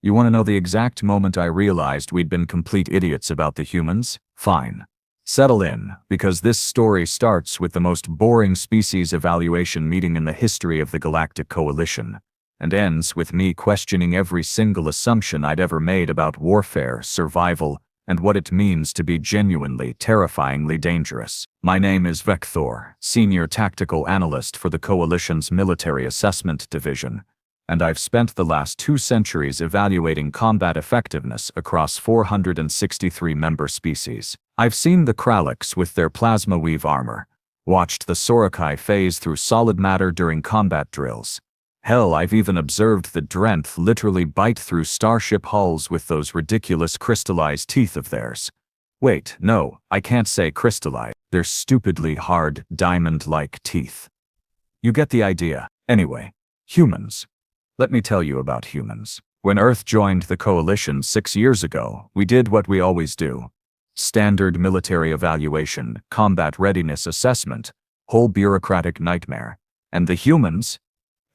You want to know the exact moment I realized we'd been complete idiots about the humans? Fine. Settle in, because this story starts with the most boring species evaluation meeting in the history of the Galactic Coalition, and ends with me questioning every single assumption I'd ever made about warfare, survival, and what it means to be genuinely, terrifyingly dangerous. My name is Vector, Senior Tactical Analyst for the Coalition's Military Assessment Division, and I've spent the last 2 centuries evaluating combat effectiveness across 463 member species. I've seen the Kralliks with their plasma weave armor, watched the Sorokai phase through solid matter during combat drills. Hell, I've even observed the Drenth literally bite through starship hulls with those ridiculous crystallized teeth of theirs. Wait, no, I can't say crystallized. They're stupidly hard, diamond-like teeth. You get the idea. Anyway, humans. Let me tell you about humans. When Earth joined the Coalition 6 years ago, we did what we always do. Standard military evaluation, combat readiness assessment, whole bureaucratic nightmare. And the humans?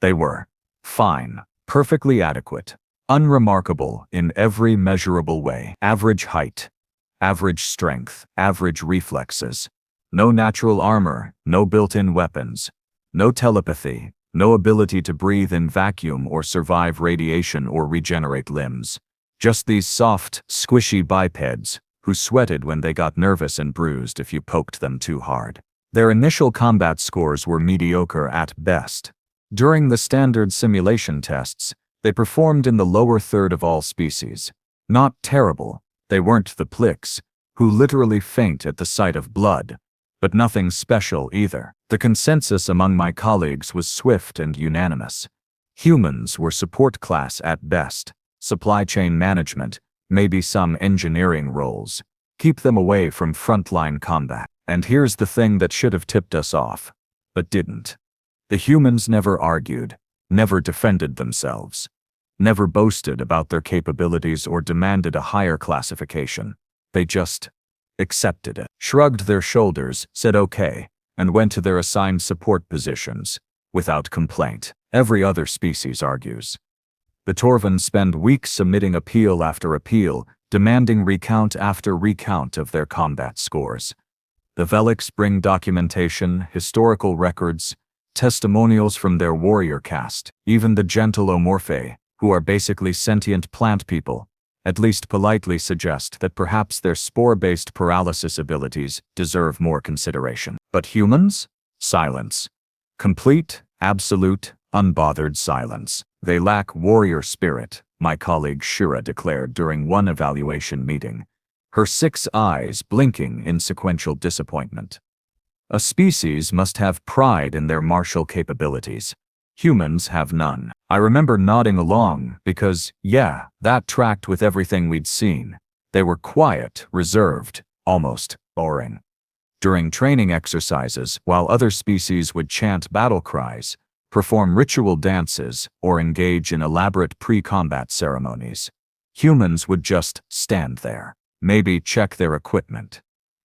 They were fine, perfectly adequate, unremarkable in every measurable way. Average height, average strength, average reflexes. No natural armor, no built-in weapons, no telepathy, no ability to breathe in vacuum or survive radiation or regenerate limbs. Just these soft, squishy bipeds who sweated when they got nervous and bruised if you poked them too hard. Their initial combat scores were mediocre at best. During the standard simulation tests, they performed in the lower third of all species. Not terrible, they weren't the Pliks, who literally faint at the sight of blood, but nothing special either. The consensus among my colleagues was swift and unanimous. Humans were support class at best, supply chain management, maybe some engineering roles. Keep them away from frontline combat. And here's the thing that should have tipped us off, but didn't. The humans never argued, never defended themselves, never boasted about their capabilities or demanded a higher classification. They just accepted it, shrugged their shoulders, said okay, and went to their assigned support positions, without complaint. Every other species argues. The Torvans spend weeks submitting appeal after appeal, demanding recount after recount of their combat scores. The Veliks bring documentation, historical records, testimonials from their warrior caste. Even the gentle Omorphae, who are basically sentient plant people, at least politely suggest that perhaps their spore-based paralysis abilities deserve more consideration. But humans? Silence. Complete, absolute, unbothered silence. They lack warrior spirit, my colleague Shura declared during one evaluation meeting, her 6 eyes blinking in sequential disappointment. A species must have pride in their martial capabilities. Humans have none. I remember nodding along because, yeah, that tracked with everything we'd seen. They were quiet, reserved, almost boring. During training exercises, while other species would chant battle cries, perform ritual dances, or engage in elaborate pre-combat ceremonies, humans would just stand there, maybe check their equipment,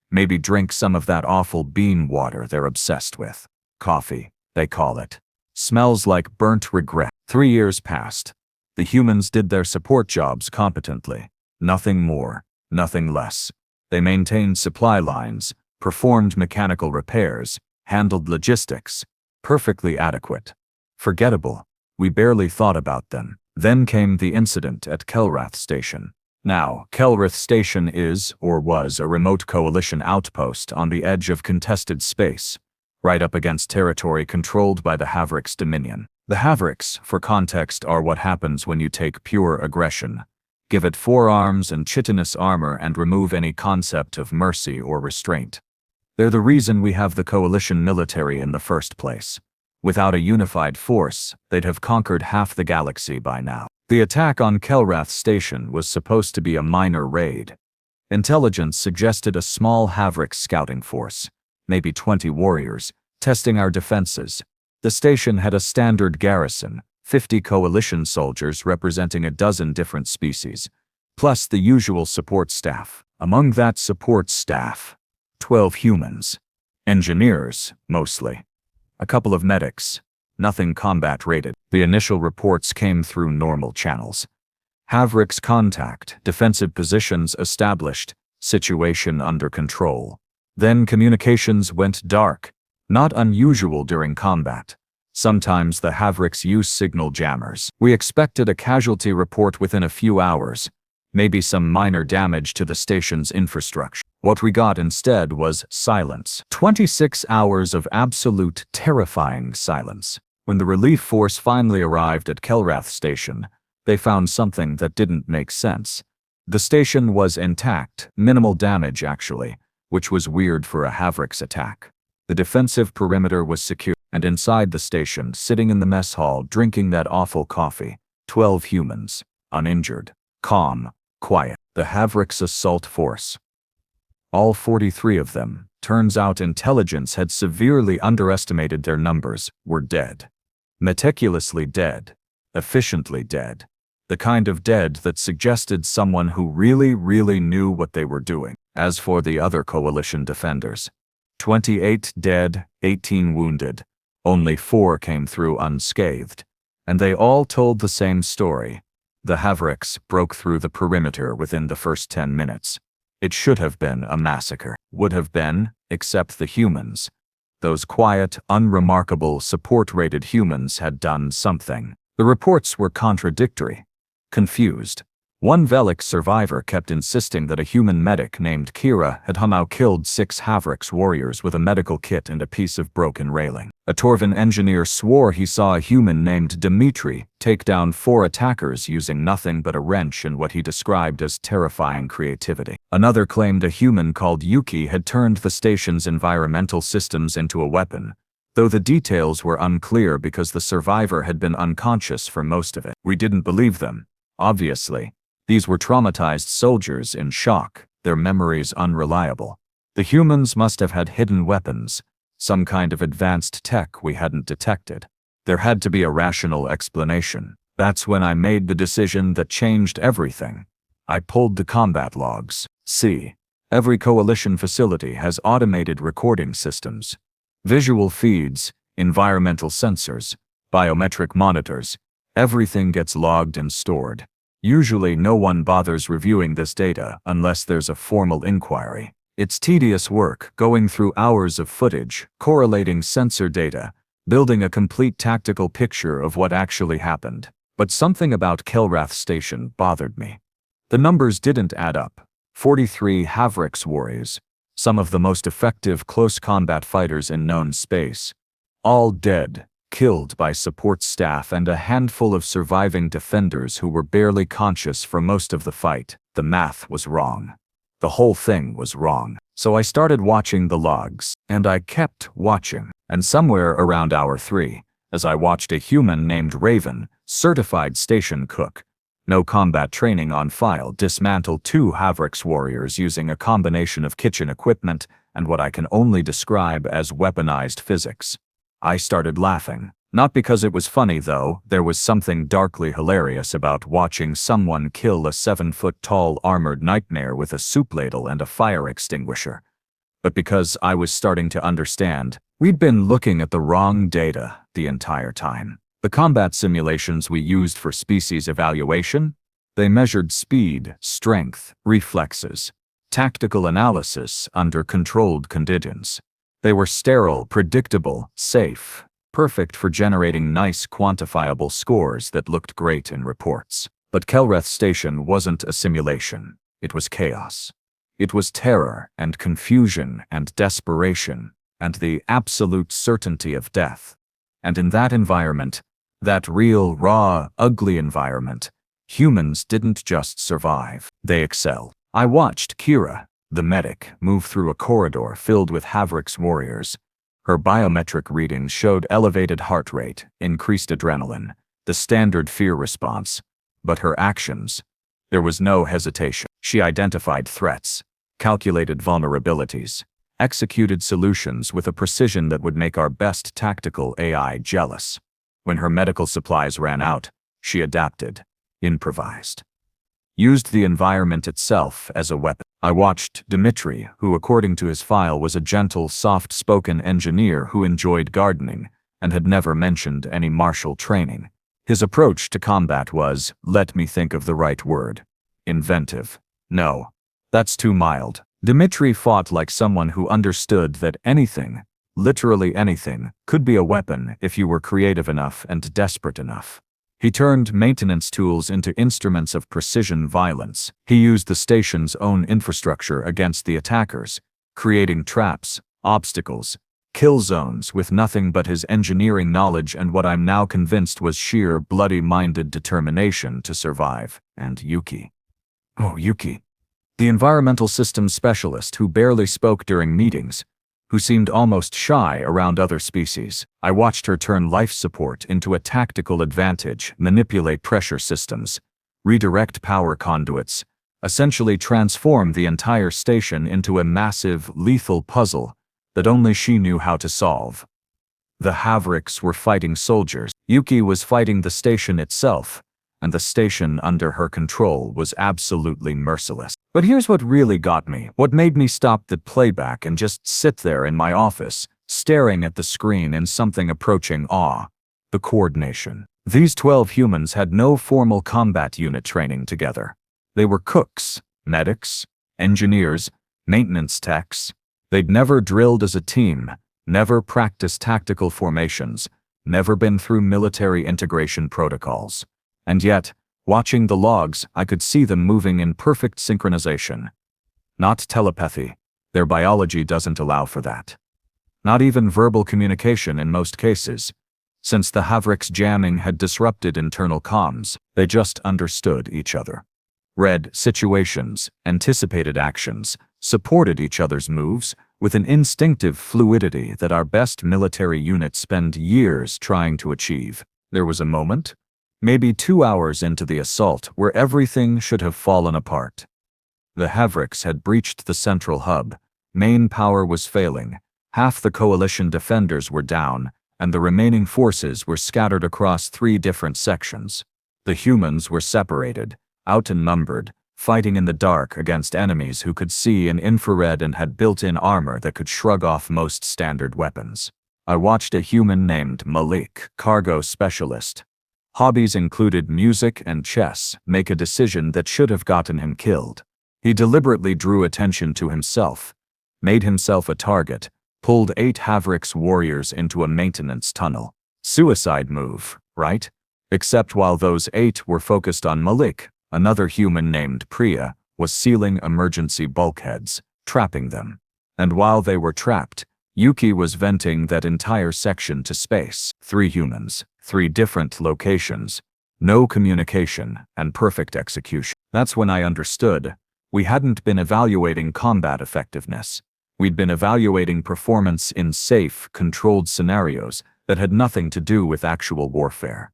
maybe drink some of that awful bean water they're obsessed with. Coffee, they call it. Smells like burnt regret. 3 years passed. The humans did their support jobs competently. Nothing more, nothing less. They maintained supply lines, performed mechanical repairs, handled logistics. Perfectly adequate. Forgettable. We barely thought about them. Then came the incident at Kelrath Station. Now, Kelrath Station is, or was, a remote coalition outpost on the edge of contested space, right up against territory controlled by the Havriks Dominion. The Havriks, for context, are what happens when you take pure aggression, give it 4 arms and chitinous armor and remove any concept of mercy or restraint. They're the reason we have the coalition military in the first place. Without a unified force, they'd have conquered half the galaxy by now. The attack on Kelrath Station was supposed to be a minor raid. Intelligence suggested a small Havrik scouting force, maybe 20 warriors, testing our defenses. The station had a standard garrison, 50 coalition soldiers representing a dozen different species, plus the usual support staff. Among that support staff, 12 humans. Engineers, mostly. A couple of medics. Nothing combat-rated. The initial reports came through normal channels. Havrix contact, defensive positions established, situation under control. Then communications went dark, not unusual during combat. Sometimes the Havrix use signal jammers. We expected a casualty report within a few hours, maybe some minor damage to the station's infrastructure. What we got instead was silence. 26 hours of absolute terrifying silence. When the relief force finally arrived at Kelrath Station, they found something that didn't make sense. The station was intact, minimal damage actually, which was weird for a Havrix attack. The defensive perimeter was secure, and inside the station, sitting in the mess hall drinking that awful coffee, 12 humans, uninjured, calm, quiet. The Havrix assault force. All 43 of them, turns out intelligence had severely underestimated their numbers, were dead. Meticulously dead. Efficiently dead. The kind of dead that suggested someone who really knew what they were doing. As for the other coalition defenders, 28 dead, 18 wounded. Only 4 came through unscathed. And they all told the same story. The Havrix broke through the perimeter within the first 10 minutes. It should have been a massacre. Would have been, except the humans. Those quiet, unremarkable, support-rated humans had done something. The reports were contradictory. Confused. One Velik survivor kept insisting that a human medic named Kira had somehow killed 6 Havrix warriors with a medical kit and a piece of broken railing. A Torvan engineer swore he saw a human named Dmitri take down 4 attackers using nothing but a wrench and what he described as terrifying creativity. Another claimed a human called Yuki had turned the station's environmental systems into a weapon, though the details were unclear because the survivor had been unconscious for most of it. We didn't believe them, obviously. These were traumatized soldiers in shock, their memories unreliable. The humans must have had hidden weapons, some kind of advanced tech we hadn't detected. There had to be a rational explanation. That's when I made the decision that changed everything. I pulled the combat logs. See, every coalition facility has automated recording systems, visual feeds, environmental sensors, biometric monitors. Everything gets logged and stored. Usually no one bothers reviewing this data unless there's a formal inquiry. It's tedious work going through hours of footage, correlating sensor data, building a complete tactical picture of what actually happened. But something about Kelrath Station bothered me. The numbers didn't add up. 43 Havrix warriors, some of the most effective close combat fighters in known space. All dead. Killed by support staff and a handful of surviving defenders who were barely conscious for most of the fight. The math was wrong. The whole thing was wrong. So I started watching the logs, and I kept watching. And somewhere around hour 3, as I watched a human named Raven, certified station cook, no combat training on file, dismantle 2 Havrix warriors using a combination of kitchen equipment and what I can only describe as weaponized physics. I started laughing. Not because it was funny though, there was something darkly hilarious about watching someone kill a 7-foot-tall armored nightmare with a soup ladle and a fire extinguisher. But because I was starting to understand, we'd been looking at the wrong data the entire time. The combat simulations we used for species evaluation, they measured speed, strength, reflexes, tactical analysis under controlled conditions. They were sterile, predictable, safe, perfect for generating nice quantifiable scores that looked great in reports. But Kelrath Station wasn't a simulation. It was chaos. It was terror and confusion and desperation and the absolute certainty of death. And in that environment, that real, raw, ugly environment, humans didn't just survive. They excelled. I watched Kira, the medic, moved through a corridor filled with Havrix warriors. Her biometric readings showed elevated heart rate, increased adrenaline, the standard fear response. But her actions, there was no hesitation. She identified threats, calculated vulnerabilities, executed solutions with a precision that would make our best tactical AI jealous. When her medical supplies ran out, she adapted, improvised, used the environment itself as a weapon. I watched Dmitri, who according to his file was a gentle, soft-spoken engineer who enjoyed gardening and had never mentioned any martial training. His approach to combat was, let me think of the right word. Inventive. No. That's too mild. Dmitri fought like someone who understood that anything, literally anything, could be a weapon if you were creative enough and desperate enough. He turned maintenance tools into instruments of precision violence. He used the station's own infrastructure against the attackers, creating traps, obstacles, kill zones with nothing but his engineering knowledge and what I'm now convinced was sheer bloody-minded determination to survive. And Yuki. Oh, Yuki. The environmental systems specialist who barely spoke during meetings, who seemed almost shy around other species. I watched her turn life support into a tactical advantage, manipulate pressure systems, redirect power conduits, essentially transform the entire station into a massive, lethal puzzle that only she knew how to solve. The Havreks were fighting soldiers. Yuki was fighting the station itself, and the station under her control was absolutely merciless. But here's what really got me, what made me stop the playback and just sit there in my office, staring at the screen in something approaching awe. The coordination. These 12 humans had no formal combat unit training together. They were cooks, medics, engineers, maintenance techs. They'd never drilled as a team, never practiced tactical formations, never been through military integration protocols. And yet, watching the logs, I could see them moving in perfect synchronization. Not telepathy. Their biology doesn't allow for that. Not even verbal communication in most cases. Since the Havreks jamming had disrupted internal comms, they just understood each other. Read situations, anticipated actions, supported each other's moves with an instinctive fluidity that our best military units spend years trying to achieve. There was a moment, maybe 2 hours into the assault, where everything should have fallen apart. The Havreks had breached the central hub, main power was failing, half the coalition defenders were down, and the remaining forces were scattered across 3 different sections. The humans were separated, outnumbered, fighting in the dark against enemies who could see in infrared and had built-in armor that could shrug off most standard weapons. I watched a human named Malik, cargo specialist. Hobbies included music and chess, make a decision that should have gotten him killed. He deliberately drew attention to himself, made himself a target, pulled 8 Havreks warriors into a maintenance tunnel. Suicide move, right? Except while those 8 were focused on Malik, another human named Priya was sealing emergency bulkheads, trapping them. And while they were trapped, Yuki was venting that entire section to space. 3 humans, 3 different locations, no communication, and perfect execution. That's when I understood. We hadn't been evaluating combat effectiveness. We'd been evaluating performance in safe, controlled scenarios that had nothing to do with actual warfare.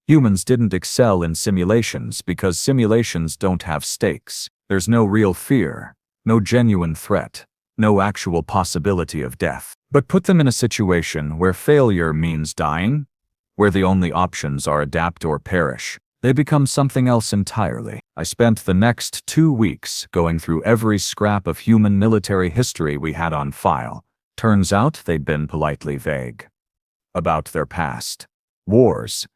Humans didn't excel in simulations because simulations don't have stakes. There's no real fear, no genuine threat, no actual possibility of death. But put them in a situation where failure means dying, where the only options are adapt or perish, they become something else entirely. I spent the next 2 weeks going through every scrap of human military history we had on file. Turns out they'd been politely vague about their past. Wars.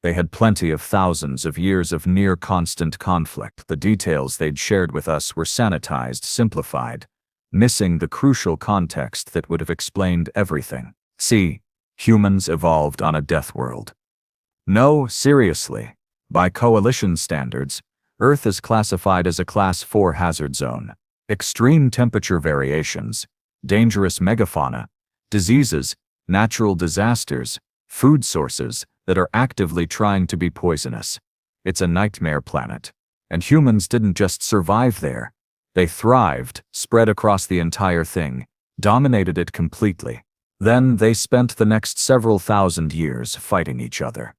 They had plenty of thousands of years of near-constant conflict. The details they'd shared with us were sanitized, simplified, missing the crucial context that would have explained everything. See, humans evolved on a death world. No, seriously. By coalition standards, Earth is classified as a Class 4 hazard zone. Extreme temperature variations, dangerous megafauna, diseases, natural disasters, food sources that are actively trying to be poisonous. It's a nightmare planet. And humans didn't just survive there. They thrived, spread across the entire thing, dominated it completely. Then they spent the next several thousand years fighting each other,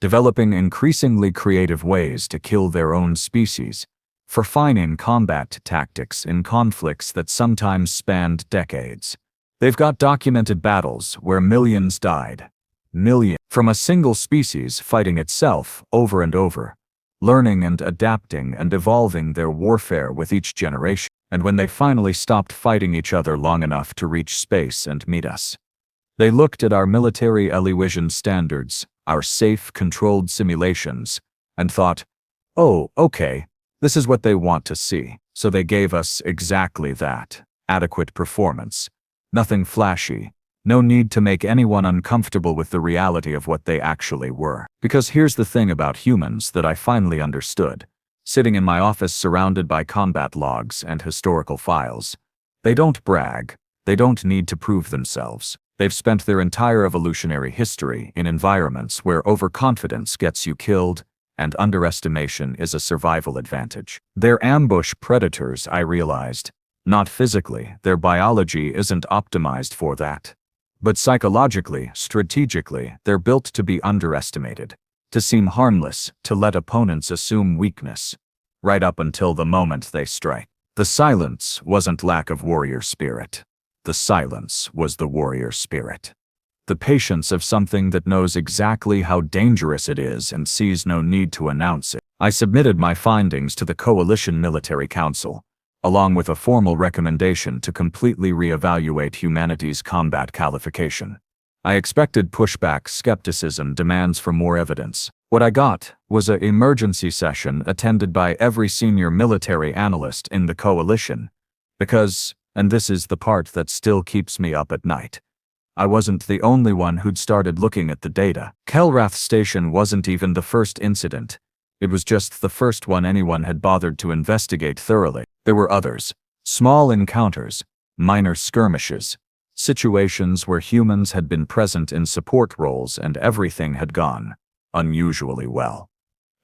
developing increasingly creative ways to kill their own species, refining combat tactics in conflicts that sometimes spanned decades. They've got documented battles where millions died. Millions from a single species fighting itself over and over, learning and adapting and evolving their warfare with each generation. And when they finally stopped fighting each other long enough to reach space and meet us, they looked at our military television standards, our safe, controlled simulations, and thought, oh, okay, this is what they want to see. So they gave us exactly that. Adequate performance. Nothing flashy. No need to make anyone uncomfortable with the reality of what they actually were. Because here's the thing about humans that I finally understood. Sitting in my office surrounded by combat logs and historical files. They don't brag. They don't need to prove themselves. They've spent their entire evolutionary history in environments where overconfidence gets you killed and underestimation is a survival advantage. They're ambush predators, I realized. Not physically, their biology isn't optimized for that. But psychologically, strategically, they're built to be underestimated. To seem harmless, to let opponents assume weakness. Right up until the moment they strike. The silence wasn't lack of warrior spirit. The silence was the warrior spirit. The patience of something that knows exactly how dangerous it is and sees no need to announce it. I submitted my findings to the Coalition Military Council, along with a formal recommendation to completely reevaluate humanity's combat qualification. I expected pushback, skepticism, demands for more evidence. What I got was an emergency session attended by every senior military analyst in the coalition. Because, and this is the part that still keeps me up at night, I wasn't the only one who'd started looking at the data. Kelrath Station wasn't even the first incident. It was just the first one anyone had bothered to investigate thoroughly. There were others. Small encounters, minor skirmishes, situations where humans had been present in support roles and everything had gone unusually well.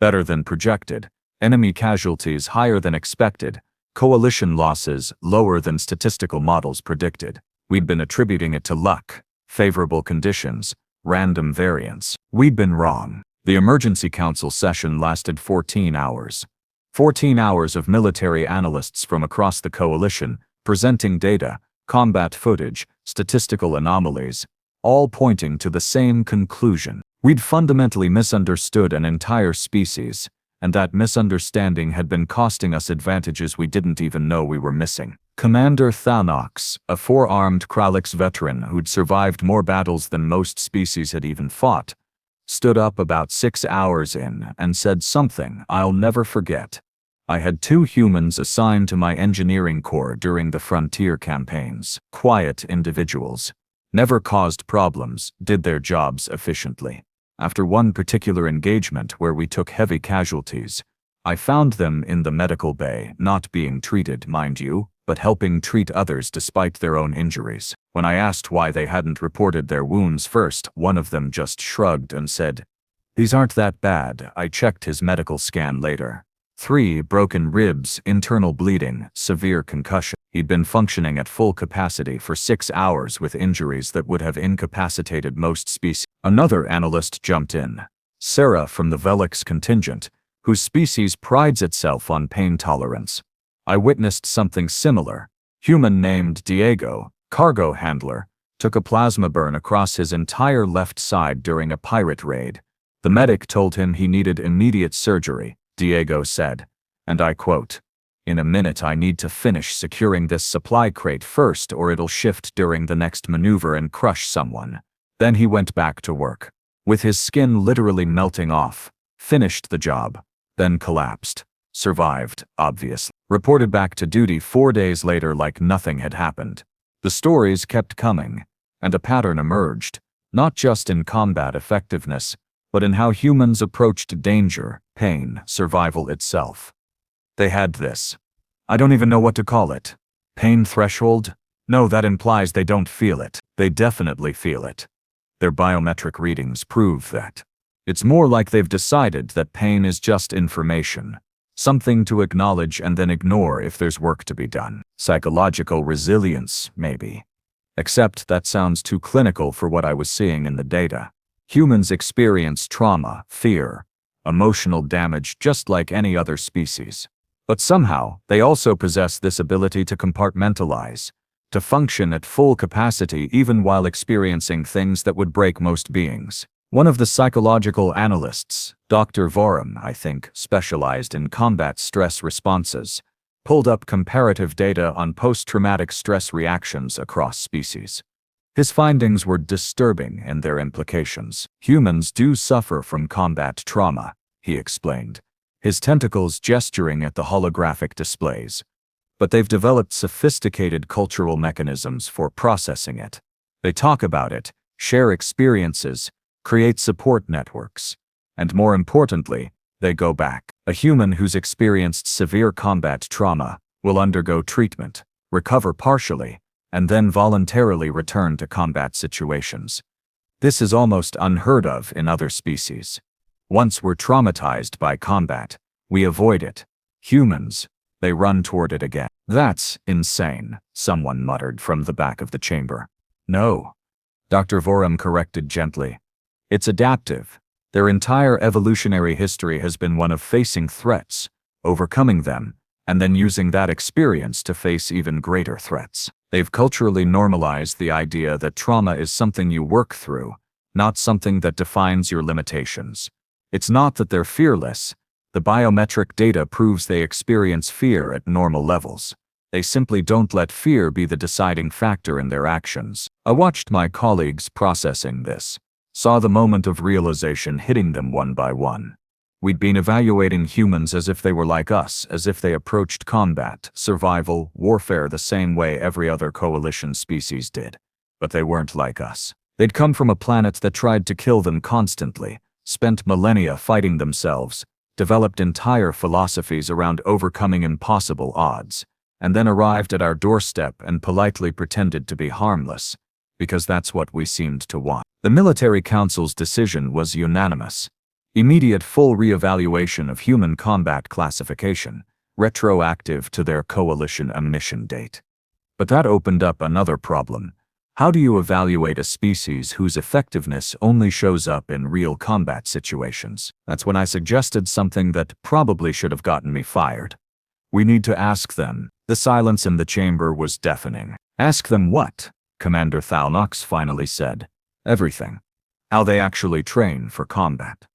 Better than projected, enemy casualties higher than expected, coalition losses lower than statistical models predicted. We'd been attributing it to luck, favorable conditions, random variance. We'd been wrong. The emergency council session lasted 14 hours. 14 hours of military analysts from across the coalition, presenting data, combat footage, statistical anomalies, all pointing to the same conclusion. We'd fundamentally misunderstood an entire species, and that misunderstanding had been costing us advantages we didn't even know we were missing. Commander Thanox, a four-armed Kralix veteran who'd survived more battles than most species had even fought, stood up about 6 hours in and said something I'll never forget. I had 2 humans assigned to my engineering corps during the frontier campaigns. Quiet individuals. Never caused problems, did their jobs efficiently. After one particular engagement where we took heavy casualties, I found them in the medical bay, not being treated, mind you, but helping treat others despite their own injuries. When I asked why they hadn't reported their wounds first, one of them just shrugged and said, "These aren't that bad." I checked his medical scan later. 3 broken ribs, internal bleeding, severe concussion. He'd been functioning at full capacity for 6 hours with injuries that would have incapacitated most species. Another analyst jumped in. Sarah from the Velix contingent, whose species prides itself on pain tolerance. I witnessed something similar. Human named Diego, cargo handler, took a plasma burn across his entire left side during a pirate raid. The medic told him he needed immediate surgery, Diego said, and I quote, "In a minute I need to finish securing this supply crate first or it'll shift during the next maneuver and crush someone." Then he went back to work. With his skin literally melting off, finished the job, then collapsed. Survived, obviously. Reported back to duty 4 days later like nothing had happened. The stories kept coming, and a pattern emerged, not just in combat effectiveness, but in how humans approached danger, pain, survival itself. They had this. I don't even know what to call it. Pain threshold? No, that implies they don't feel it. They definitely feel it. Their biometric readings prove that. It's more like they've decided that pain is just information. Something to acknowledge and then ignore if there's work to be done. Psychological resilience, maybe. Except that sounds too clinical for what I was seeing in the data. Humans experience trauma, fear, emotional damage just like any other species. But somehow, they also possess this ability to compartmentalize, to function at full capacity even while experiencing things that would break most beings. One of the psychological analysts, Dr. Vorum, I think, specialized in combat stress responses, pulled up comparative data on post-traumatic stress reactions across species. His findings were disturbing in their implications. Humans do suffer from combat trauma, he explained, his tentacles gesturing at the holographic displays. But they've developed sophisticated cultural mechanisms for processing it. They talk about it, share experiences, create support networks. And more importantly, they go back. A human who's experienced severe combat trauma will undergo treatment, recover partially, and then voluntarily return to combat situations. This is almost unheard of in other species. Once we're traumatized by combat, we avoid it. Humans, they run toward it again. That's insane, someone muttered from the back of the chamber. No, Dr. Vorum corrected gently. It's adaptive. Their entire evolutionary history has been one of facing threats, overcoming them, and then using that experience to face even greater threats. They've culturally normalized the idea that trauma is something you work through, not something that defines your limitations. It's not that they're fearless. The biometric data proves they experience fear at normal levels. They simply don't let fear be the deciding factor in their actions. I watched my colleagues processing this, saw the moment of realization hitting them one by one. We'd been evaluating humans as if they were like us, as if they approached combat, survival, warfare the same way every other coalition species did. But they weren't like us. They'd come from a planet that tried to kill them constantly, spent millennia fighting themselves, developed entire philosophies around overcoming impossible odds, and then arrived at our doorstep and politely pretended to be harmless, because that's what we seemed to want. The military council's decision was unanimous. Immediate full reevaluation of human combat classification, retroactive to their coalition emission date. But that opened up another problem. How do you evaluate a species whose effectiveness only shows up in real combat situations? That's when I suggested something that probably should have gotten me fired. We need to ask them. The silence in the chamber was deafening. Ask them what? Commander Thalnox finally said. Everything. How they actually train for combat.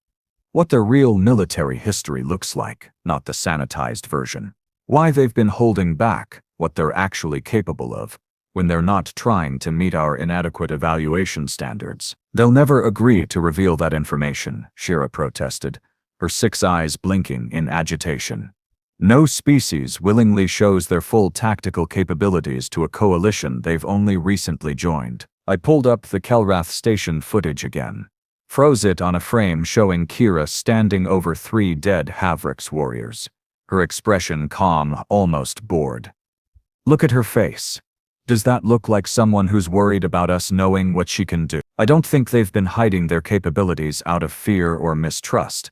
What their real military history looks like, not the sanitized version. Why they've been holding back, what they're actually capable of, when they're not trying to meet our inadequate evaluation standards. They'll never agree to reveal that information, Shira protested, her 6 eyes blinking in agitation. No species willingly shows their full tactical capabilities to a coalition they've only recently joined. I pulled up the Kelrath station footage again. Froze it on a frame showing Kira standing over 3 dead Havrix warriors. Her expression calm, almost bored. Look at her face. Does that look like someone who's worried about us knowing what she can do? I don't think they've been hiding their capabilities out of fear or mistrust.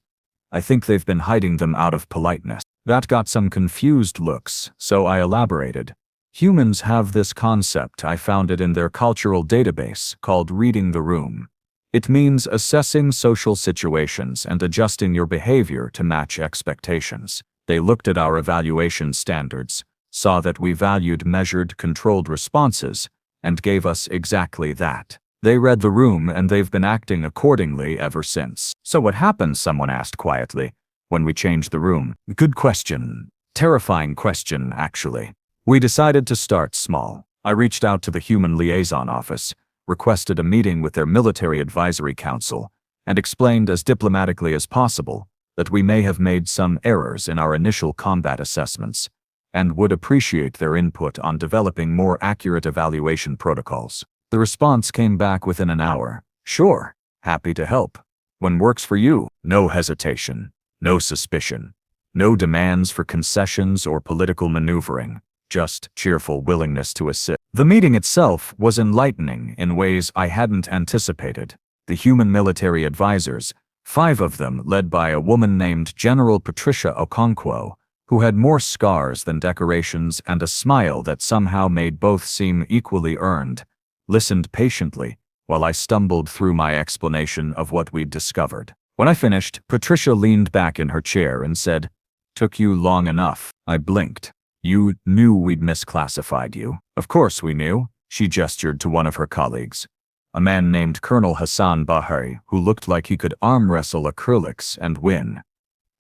I think they've been hiding them out of politeness. That got some confused looks, so I elaborated. Humans have this concept, I found it in their cultural database, called reading the room. It means assessing social situations and adjusting your behavior to match expectations. They looked at our evaluation standards, saw that we valued measured, controlled responses, and gave us exactly that. They read the room and they've been acting accordingly ever since. So what happened? Someone asked quietly, when we changed the room. Good question. Terrifying question, actually. We decided to start small. I reached out to the Human Liaison Office, requested a meeting with their Military Advisory Council, and explained as diplomatically as possible that we may have made some errors in our initial combat assessments, and would appreciate their input on developing more accurate evaluation protocols. The response came back within an hour. Sure, happy to help. When works for you, no hesitation, no suspicion, no demands for concessions or political maneuvering, just cheerful willingness to assist. The meeting itself was enlightening in ways I hadn't anticipated. The human military advisors, 5 of them led by a woman named General Patricia Okonkwo, who had more scars than decorations and a smile that somehow made both seem equally earned, listened patiently while I stumbled through my explanation of what we'd discovered. When I finished, Patricia leaned back in her chair and said, "Took you long enough." I blinked. "You knew we'd misclassified you." "Of course we knew," she gestured to one of her colleagues, a man named Colonel Hassan Bahari, who looked like he could arm wrestle a Krulix and win.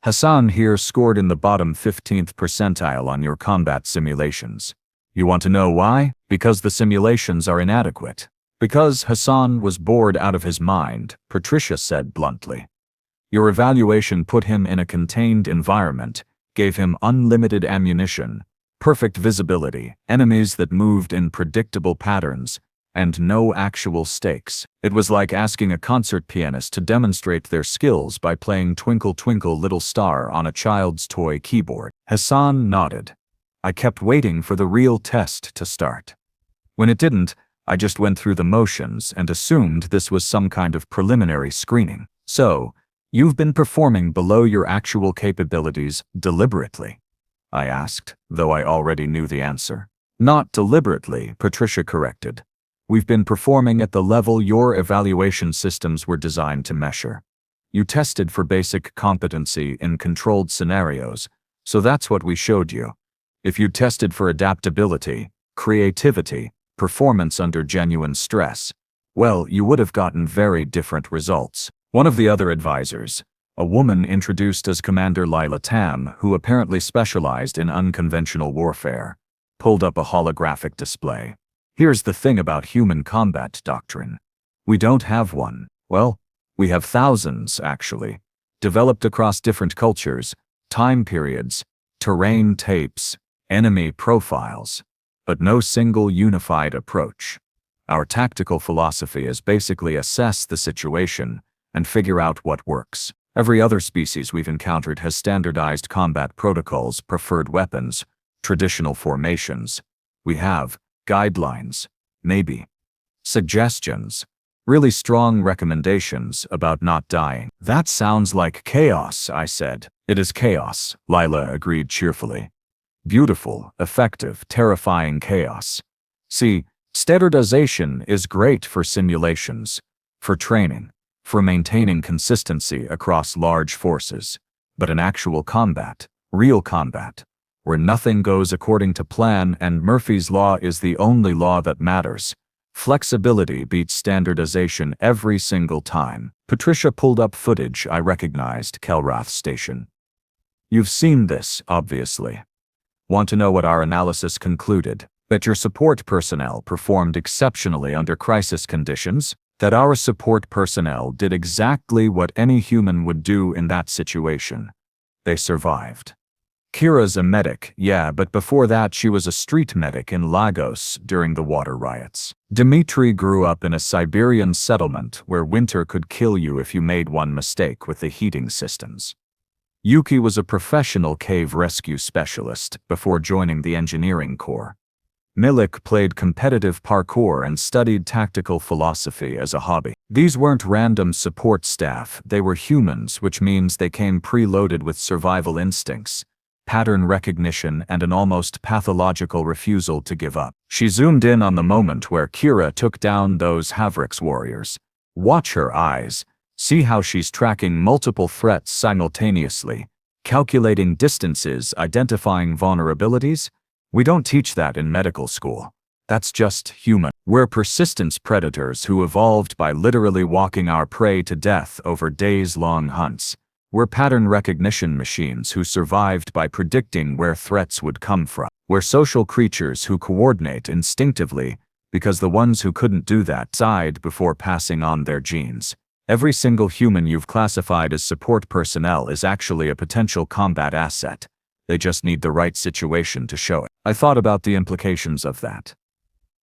"Hassan here scored in the bottom 15th percentile on your combat simulations. You want to know why? Because the simulations are inadequate. Because Hassan was bored out of his mind, Patricia said bluntly. Your evaluation put him in a contained environment, gave him unlimited ammunition, perfect visibility, enemies that moved in predictable patterns, and no actual stakes. It was like asking a concert pianist to demonstrate their skills by playing Twinkle Twinkle Little Star on a child's toy keyboard. Hassan nodded. I kept waiting for the real test to start. When it didn't, I just went through the motions and assumed this was some kind of preliminary screening. So, you've been performing below your actual capabilities deliberately? I asked, though I already knew the answer. Not deliberately, Patricia corrected. We've been performing at the level your evaluation systems were designed to measure. You tested for basic competency in controlled scenarios, so that's what we showed you. If you tested for adaptability, creativity, performance under genuine stress, well, you would have gotten very different results. One of the other advisors, a woman introduced as Commander Lila Tam, who apparently specialized in unconventional warfare, pulled up a holographic display. Here's the thing about human combat doctrine. We don't have one. Well, we have thousands, actually, developed across different cultures, time periods, terrain tapes, enemy profiles, but no single unified approach. Our tactical philosophy is basically assess the situation and figure out what works. Every other species we've encountered has standardized combat protocols, preferred weapons, traditional formations. We have guidelines, maybe suggestions, really strong recommendations about not dying. That sounds like chaos, I said. It is chaos, Lila agreed cheerfully. Beautiful, effective, terrifying chaos. See, standardization is great for simulations, for training, for maintaining consistency across large forces. But in actual combat, real combat, where nothing goes according to plan and Murphy's Law is the only law that matters, flexibility beats standardization every single time. Patricia pulled up footage I recognized, Kelrath Station. You've seen this, obviously. Want to know what our analysis concluded? That your support personnel performed exceptionally under crisis conditions? That our support personnel did exactly what any human would do in that situation? They survived. Kira's a medic, yeah, but before that she was a street medic in Lagos during the water riots. Dimitri grew up in a Siberian settlement where winter could kill you if you made one mistake with the heating systems. Yuki was a professional cave rescue specialist before joining the engineering corps. Milik played competitive parkour and studied tactical philosophy as a hobby. These weren't random support staff, they were humans, which means they came preloaded with survival instincts, pattern recognition, and an almost pathological refusal to give up. She zoomed in on the moment where Kira took down those Havrix warriors. Watch her eyes. See how she's tracking multiple threats simultaneously, calculating distances, identifying vulnerabilities? We don't teach that in medical school. That's just human. We're persistence predators who evolved by literally walking our prey to death over days-long hunts. We're pattern recognition machines who survived by predicting where threats would come from. We're social creatures who coordinate instinctively because the ones who couldn't do that died before passing on their genes. Every single human you've classified as support personnel is actually a potential combat asset. They just need the right situation to show it. I thought about the implications of that.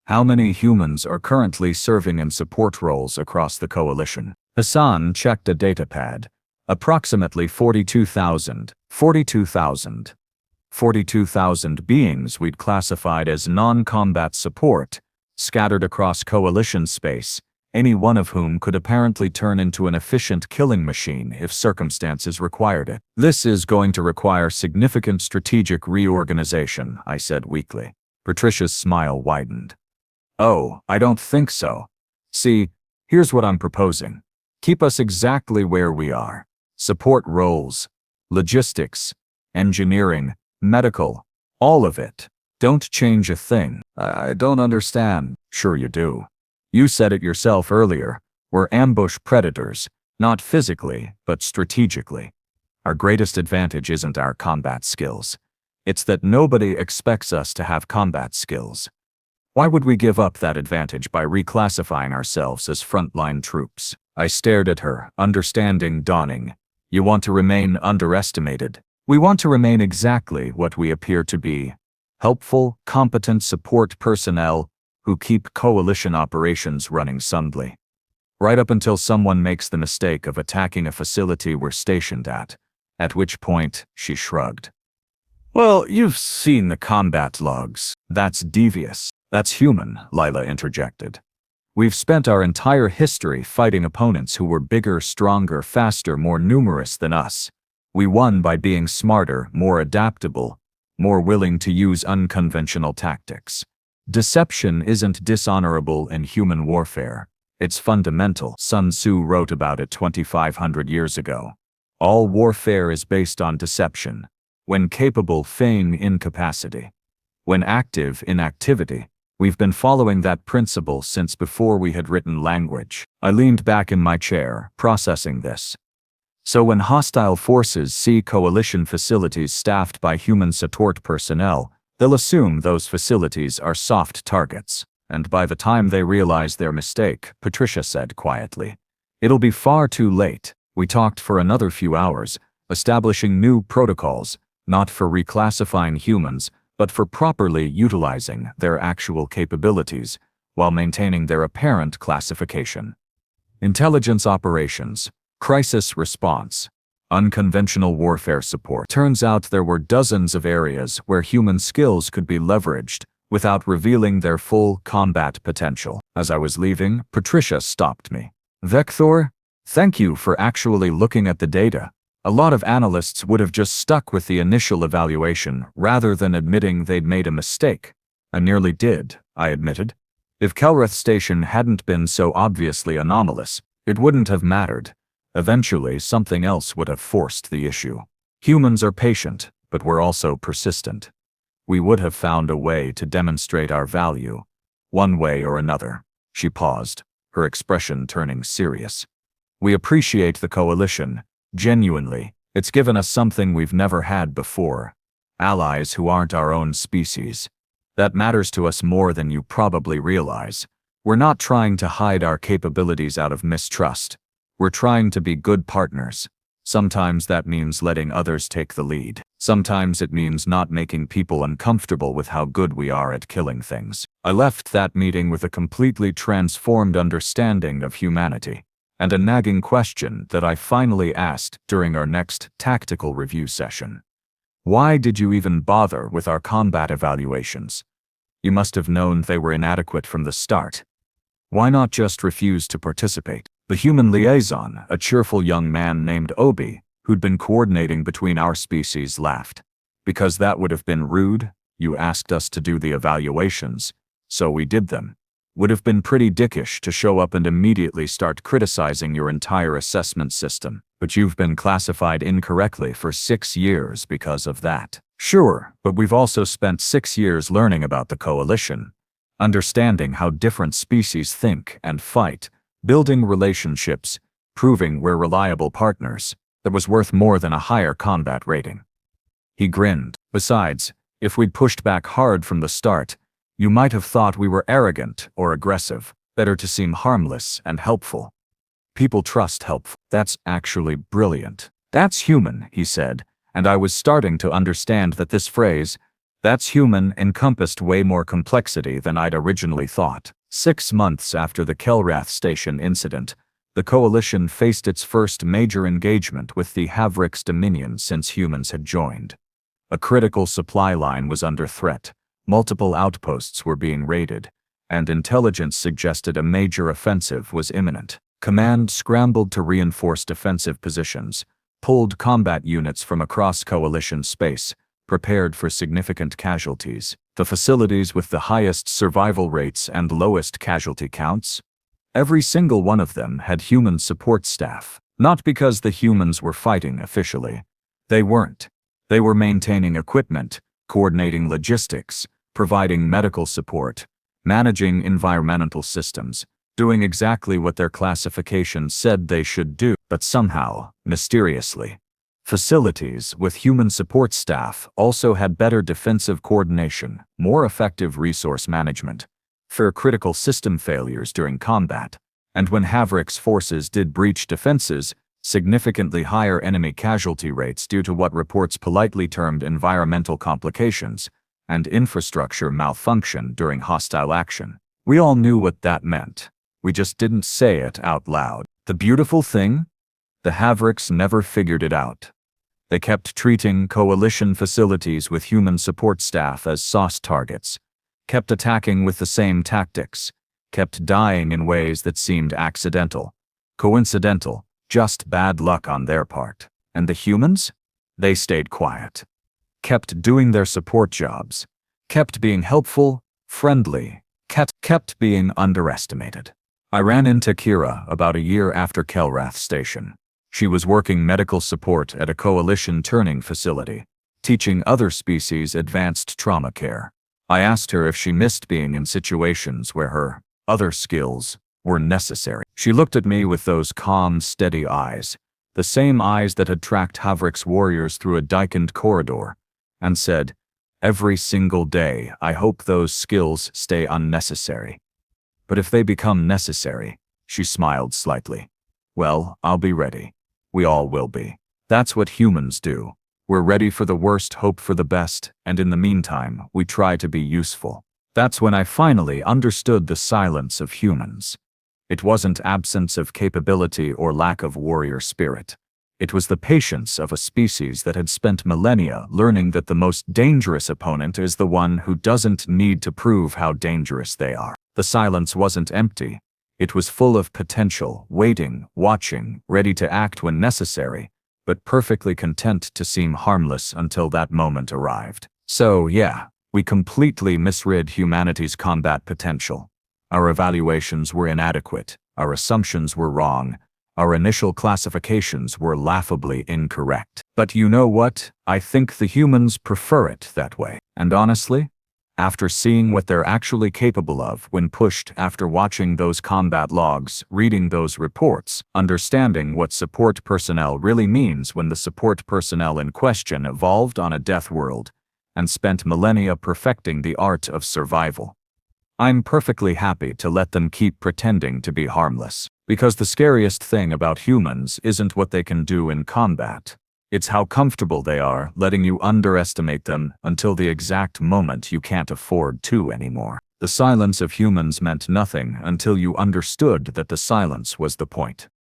How many humans are currently serving in support roles across the coalition? Hassan checked a datapad. Approximately 42,000. 42,000. 42,000 beings we'd classified as non-combat support, scattered across coalition space, any one of whom could apparently turn into an efficient killing machine if circumstances required it. This is going to require significant strategic reorganization, I said weakly. Patricia's smile widened. Oh, I don't think so. See, here's what I'm proposing. Keep us exactly where we are. Support roles, logistics, engineering, medical, all of it. Don't change a thing. I don't understand. Sure you do. You said it yourself earlier. We're ambush predators, not physically, but strategically. Our greatest advantage isn't our combat skills. It's that nobody expects us to have combat skills. Why would we give up that advantage by reclassifying ourselves as frontline troops? I stared at her, understanding dawning. You want to remain underestimated. We want to remain exactly what we appear to be. Helpful, competent support personnel who keep coalition operations running smoothly. Right up until someone makes the mistake of attacking a facility we're stationed at which point she shrugged. Well, you've seen the combat logs. That's devious. That's human, Lila interjected. We've spent our entire history fighting opponents who were bigger, stronger, faster, more numerous than us. We won by being smarter, more adaptable, more willing to use unconventional tactics. Deception isn't dishonorable in human warfare. It's fundamental. Sun Tzu wrote about it 2,500 years ago. All warfare is based on deception. When capable, feign incapacity. When active, inactivity. We've been following that principle since before we had written language. I leaned back in my chair, processing this. So when hostile forces see coalition facilities staffed by human support personnel, they'll assume those facilities are soft targets. And by the time they realize their mistake, Patricia said quietly, it'll be far too late. We talked for another few hours, establishing new protocols, not for reclassifying humans, but for properly utilizing their actual capabilities, while maintaining their apparent classification. Intelligence operations, crisis response, unconventional warfare support. Turns out there were dozens of areas where human skills could be leveraged without revealing their full combat potential. As I was leaving, Patricia stopped me. Vector, thank you for actually looking at the data. A lot of analysts would have just stuck with the initial evaluation rather than admitting they'd made a mistake. I nearly did, I admitted. If Kelreth Station hadn't been so obviously anomalous, it wouldn't have mattered. Eventually, something else would have forced the issue. Humans are patient, but we're also persistent. We would have found a way to demonstrate our value, one way or another. She paused, her expression turning serious. We appreciate the coalition. Genuinely, it's given us something we've never had before. Allies who aren't our own species. That matters to us more than you probably realize. We're not trying to hide our capabilities out of mistrust. We're trying to be good partners. Sometimes that means letting others take the lead. Sometimes it means not making people uncomfortable with how good we are at killing things. I left that meeting with a completely transformed understanding of humanity, and a nagging question that I finally asked during our next tactical review session. Why did you even bother with our combat evaluations? You must have known they were inadequate from the start. Why not just refuse to participate? The human liaison, a cheerful young man named Obi, who'd been coordinating between our species, laughed. Because that would have been rude. You asked us to do the evaluations, so we did them. Would have been pretty dickish to show up and immediately start criticizing your entire assessment system, but you've been classified incorrectly for 6 years because of that. Sure, but we've also spent 6 years learning about the coalition, understanding how different species think and fight, building relationships, proving we're reliable partners. That was worth more than a higher combat rating. He grinned. Besides, if we'd pushed back hard from the start, you might have thought we were arrogant or aggressive. Better to seem harmless and helpful. People trust helpful. That's actually brilliant. That's human, he said, and I was starting to understand that this phrase, that's human, encompassed way more complexity than I'd originally thought. 6 months after the Kelrath Station incident, the Coalition faced its first major engagement with the Havrik's Dominion since humans had joined. A critical supply line was under threat, multiple outposts were being raided, and intelligence suggested a major offensive was imminent. Command scrambled to reinforce defensive positions, pulled combat units from across Coalition space, prepared for significant casualties. The facilities with the highest survival rates and lowest casualty counts? Every single one of them had human support staff. Not because the humans were fighting officially. They weren't. They were maintaining equipment, coordinating logistics, providing medical support, managing environmental systems, doing exactly what their classification said they should do. But somehow, mysteriously, facilities with human support staff also had better defensive coordination, more effective resource management, for critical system failures during combat, and when Havrick's forces did breach defenses, significantly higher enemy casualty rates due to what reports politely termed environmental complications and infrastructure malfunction during hostile action. We all knew what that meant. We just didn't say it out loud. The beautiful thing? The Havricks never figured it out. They kept treating coalition facilities with human support staff as sauce targets, kept attacking with the same tactics, kept dying in ways that seemed accidental, coincidental, just bad luck on their part. And the humans? They stayed quiet, kept doing their support jobs, kept being helpful, friendly, kept being underestimated. I ran into Kira about a year after Kelrath Station. She was working medical support at a coalition turning facility, teaching other species advanced trauma care. I asked her if she missed being in situations where her other skills were necessary. She looked at me with those calm, steady eyes, the same eyes that had tracked Havrick's warriors through a dikened corridor, and said, "Every single day, I hope those skills stay unnecessary. But if they become necessary," she smiled slightly, "well, I'll be ready. We all will be. That's what humans do. We're ready for the worst, hope for the best, and in the meantime, we try to be useful." That's when I finally understood the silence of humans. It wasn't absence of capability or lack of warrior spirit. It was the patience of a species that had spent millennia learning that the most dangerous opponent is the one who doesn't need to prove how dangerous they are. The silence wasn't empty. It was full of potential, waiting, watching, ready to act when necessary, but perfectly content to seem harmless until that moment arrived. So yeah, we completely misread humanity's combat potential. Our evaluations were inadequate, our assumptions were wrong, our initial classifications were laughably incorrect. But you know what? I think the humans prefer it that way. And honestly, after seeing what they're actually capable of when pushed, after watching those combat logs, reading those reports, understanding what support personnel really means when the support personnel in question evolved on a death world and spent millennia perfecting the art of survival, I'm perfectly happy to let them keep pretending to be harmless. Because the scariest thing about humans isn't what they can do in combat. It's how comfortable they are letting you underestimate them until the exact moment you can't afford to anymore. The silence of humans meant nothing until you understood that the silence was the point.